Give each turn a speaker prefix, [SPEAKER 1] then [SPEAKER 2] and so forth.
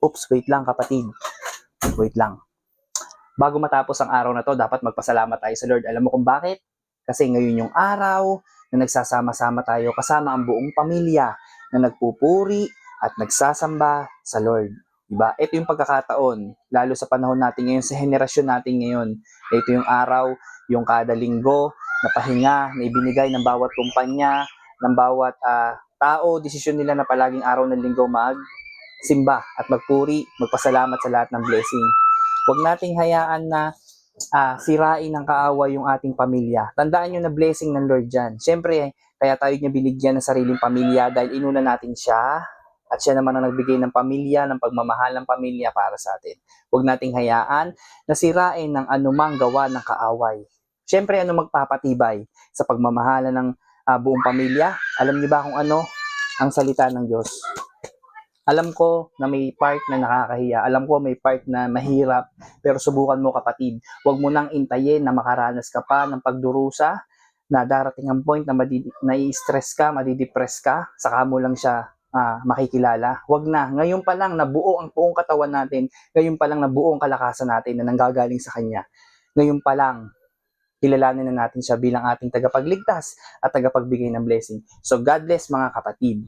[SPEAKER 1] Oops, wait lang kapatid. Wait lang. Bago matapos ang araw na to, dapat magpasalamat tayo sa Lord. Alam mo kung bakit? Kasi ngayon yung araw na nagsasama-sama tayo kasama ang buong pamilya na nagpupuri at nagsasamba sa Lord. Diba? Ito yung pagkakataon, lalo sa panahon natin ngayon, sa henerasyon natin ngayon. Ito yung araw, yung kada linggo na pahinga na ibinigay ng bawat kumpanya, ng bawat tao, desisyon nila na palaging araw ng linggo magsimba at magpuri, magpasalamat sa lahat ng blessing. Huwag nating hayaan na sirain ng kaaway yung ating pamilya. Tandaan nyo na blessing ng Lord dyan. Siyempre, kaya tayo niya binigyan ng sariling pamilya dahil inuna natin siya at siya naman ang nagbigay ng pamilya, ng pagmamahal ng pamilya para sa atin. Huwag nating hayaan na sirain ng anumang gawa ng kaaway. Siyempre, ano magpapatibay sa pagmamahala ng buong pamilya? Alam niyo ba kung ano ang salita ng Diyos? Alam ko na may part na nakakahiya. Alam ko may part na mahirap. Pero subukan mo kapatid. Huwag mo nang intayin na makaranas ka pa ng pagdurusa na darating ang point na nai-stress ka, madidepress ka. Saka mo lang siya makikilala. Huwag na. Ngayon pa lang nabuo ang buong katawan natin. Ngayon pa lang nabuo ang kalakasan natin na nanggagaling sa Kanya. Ngayon pa lang kilalanin na natin siya bilang ating tagapagligtas at tagapagbigay ng blessing. So God bless mga kapatid.